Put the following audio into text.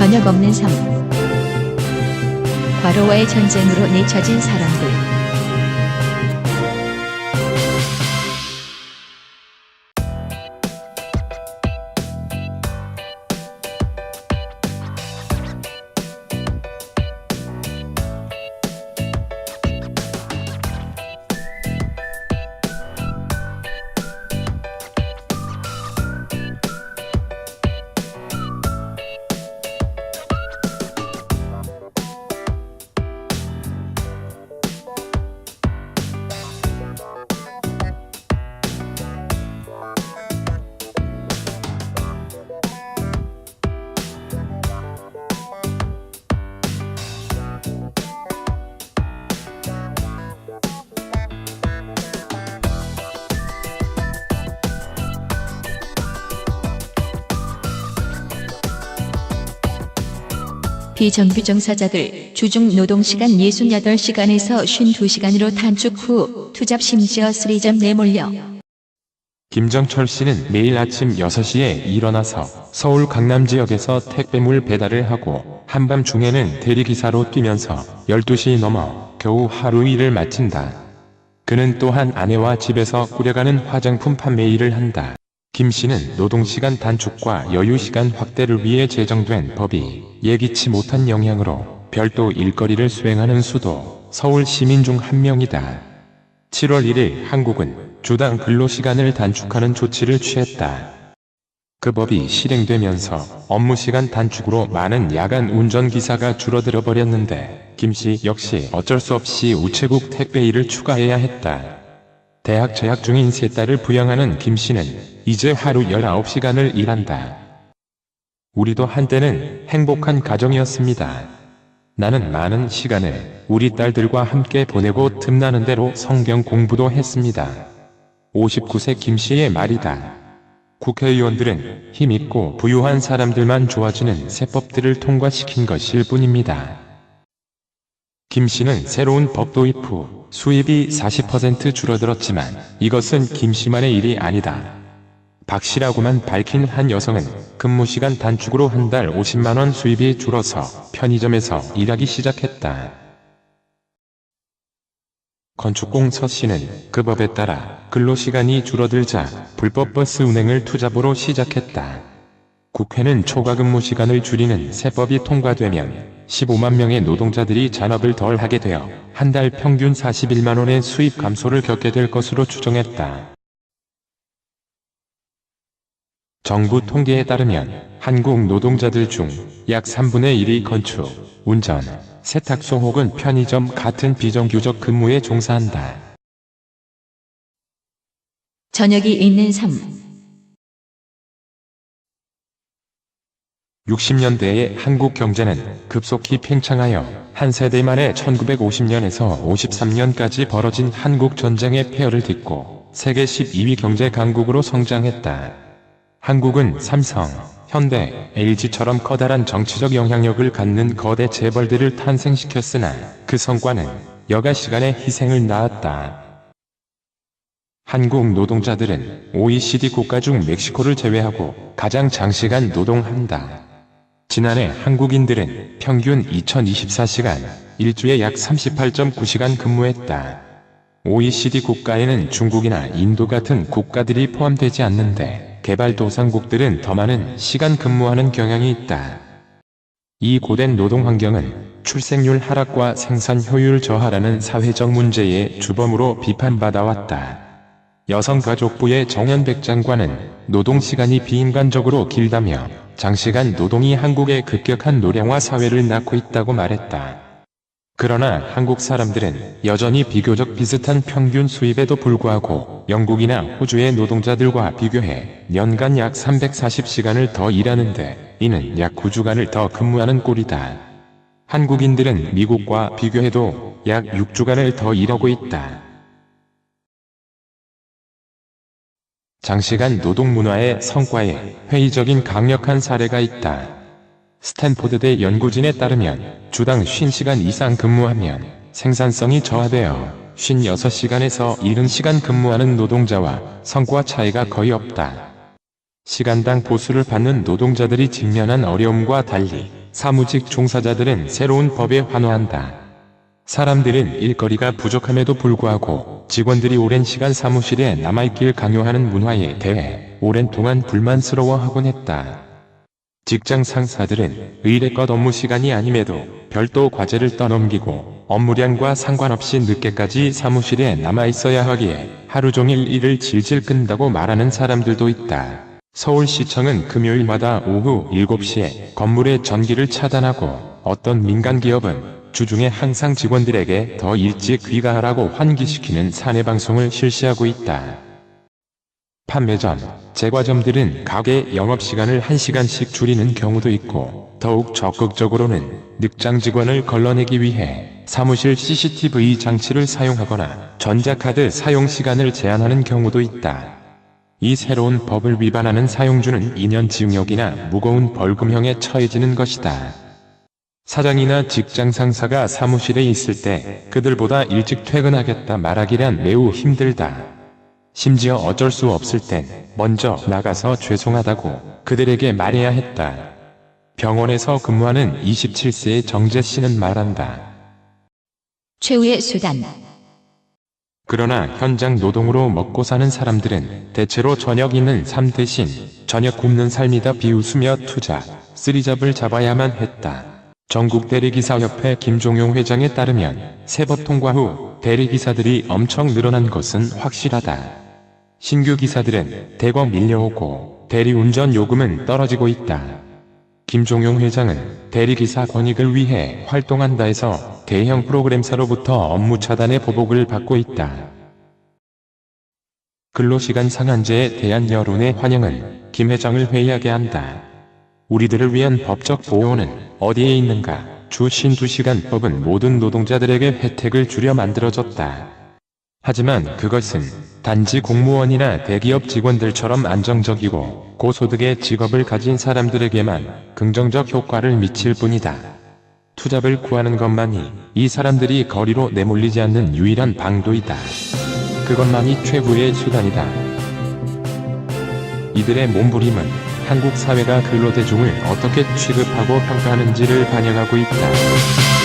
저녁 없는 삶. 과로와의 전쟁으로 내쳐진 사람들. 비정규종사자들 주중 노동시간 68시간에서 52시간으로 단축 후 투잡 심지어 3점 내몰려. 김정철 씨는 매일 아침 6시에 일어나서 서울 강남 지역에서 택배물 배달을 하고 한밤중에는 대리기사로 뛰면서 12시 넘어 겨우 하루 일을 마친다. 그는 또한 아내와 집에서 꾸려가는 화장품 판매 일을 한다. 김 씨는 노동시간 단축과 여유시간 확대를 위해 제정된 법이 예기치 못한 영향으로 별도 일거리를 수행하는 수도 서울 시민 중 한 명이다. 7월 1일 한국은 주당 근로시간을 단축하는 조치를 취했다. 그 법이 실행되면서 업무시간 단축으로 많은 야간 운전기사가 줄어들어 버렸는데 김 씨 역시 어쩔 수 없이 우체국 택배 일을 추가해야 했다. 대학 재학 중인 세 딸을 부양하는 김 씨는 이제 하루 19시간을 일한다. 우리도 한때는 행복한 가정이었습니다. 나는 많은 시간을 우리 딸들과 함께 보내고 틈나는 대로 성경 공부도 했습니다. 59세 김 씨의 말이다. 국회의원들은 힘있고 부유한 사람들만 좋아지는 세법들을 통과시킨 것일 뿐입니다. 김 씨는 새로운 법 도입 후 수입이 40% 줄어들었지만 이것은 김 씨만의 일이 아니다. 박 씨라고만 밝힌 한 여성은 근무시간 단축으로 한 달 50만원 수입이 줄어서 편의점에서 일하기 시작했다. 건축공 서 씨는 그 법에 따라 근로시간이 줄어들자 불법 버스 운행을 투잡으로 시작했다. 국회는 초과 근무시간을 줄이는 새법이 통과되면 15만 명의 노동자들이 잔업을 덜 하게 되어 한 달 평균 41만원의 수입 감소를 겪게 될 것으로 추정했다. 정부 통계에 따르면 한국 노동자들 중 약 3분의 1이 건축, 운전, 세탁소 혹은 편의점 같은 비정규적 근무에 종사한다. 저녁이 있는 삶. 60년대의 한국 경제는 급속히 팽창하여 한 세대 만에 1950년에서 53년까지 벌어진 한국 전쟁의 폐허를 딛고 세계 12위 경제 강국으로 성장했다. 한국은 삼성, 현대, LG처럼 커다란 정치적 영향력을 갖는 거대 재벌들을 탄생시켰으나 그 성과는 여가 시간의 희생을 낳았다. 한국 노동자들은 OECD 국가 중 멕시코를 제외하고 가장 장시간 노동한다. 지난해 한국인들은 평균 2024시간, 일주에 약 38.9시간 근무했다. OECD 국가에는 중국이나 인도 같은 국가들이 포함되지 않는데 개발도상국들은 더 많은 시간 근무하는 경향이 있다. 이 고된 노동 환경은 출생률 하락과 생산 효율 저하라는 사회적 문제의 주범으로 비판받아왔다. 여성가족부의 정연백 장관은 노동시간이 비인간적으로 길다며 장시간 노동이 한국의 급격한 노령화 사회를 낳고 있다고 말했다. 그러나 한국 사람들은 여전히 비교적 비슷한 평균 수입에도 불구하고 영국이나 호주의 노동자들과 비교해 연간 약 340시간을 더 일하는데 이는 약 9주간을 더 근무하는 꼴이다. 한국인들은 미국과 비교해도 약 6주간을 더 일하고 있다. 장시간 노동 문화의 성과에 회의적인 강력한 사례가 있다. 스탠포드대 연구진에 따르면 주당 50시간 이상 근무하면 생산성이 저하되어 56시간에서 70시간 근무하는 노동자와 성과 차이가 거의 없다. 시간당 보수를 받는 노동자들이 직면한 어려움과 달리 사무직 종사자들은 새로운 법에 환호한다. 사람들은 일거리가 부족함에도 불구하고 직원들이 오랜 시간 사무실에 남아있길 강요하는 문화에 대해 오랜 동안 불만스러워하곤 했다. 직장 상사들은 의례껏 업무 시간이 아님에도 별도 과제를 떠넘기고 업무량과 상관없이 늦게까지 사무실에 남아있어야 하기에 하루 종일 일을 질질 끈다고 말하는 사람들도 있다. 서울시청은 금요일마다 오후 7시에 건물의 전기를 차단하고 어떤 민간기업은 주중에 항상 직원들에게 더 일찍 귀가하라고 환기시키는 사내방송을 실시하고 있다. 판매점, 제과점들은 가게 영업시간을 1시간씩 줄이는 경우도 있고 더욱 적극적으로는 늑장 직원을 걸러내기 위해 사무실 CCTV 장치를 사용하거나 전자카드 사용시간을 제한하는 경우도 있다. 이 새로운 법을 위반하는 사용주는 2년 징역이나 무거운 벌금형에 처해지는 것이다. 사장이나 직장 상사가 사무실에 있을 때 그들보다 일찍 퇴근하겠다 말하기란 매우 힘들다. 심지어 어쩔 수 없을 땐 먼저 나가서 죄송하다고 그들에게 말해야 했다. 병원에서 근무하는 27세의 정재 씨는 말한다. 최후의 수단. 그러나 현장 노동으로 먹고 사는 사람들은 대체로 저녁 있는 삶 대신 저녁 굶는 삶이다 비웃으며 투잡, 쓰리잡을 잡아야만 했다. 전국 대리기사협회 김종용 회장에 따르면 새 법 통과 후 대리기사들이 엄청 늘어난 것은 확실하다. 신규 기사들은 대거 밀려오고 대리운전 요금은 떨어지고 있다. 김종용 회장은 대리기사 권익을 위해 활동한다 해서 대형 프로그램사로부터 업무 차단의 보복을 받고 있다. 근로시간 상한제에 대한 여론의 환영은 김 회장을 회의하게 한다. 우리들을 위한 법적 보호는 어디에 있는가? 주 52시간 법은 모든 노동자들에게 혜택을 주려 만들어졌다. 하지만 그것은 단지 공무원이나 대기업 직원들처럼 안정적이고 고소득의 직업을 가진 사람들에게만 긍정적 효과를 미칠 뿐이다. 투잡을 구하는 것만이 이 사람들이 거리로 내몰리지 않는 유일한 방도이다. 그것만이 최후의 수단이다. 이들의 몸부림은 한국 사회가 근로대중을 어떻게 취급하고 평가하는지를 반영하고 있다.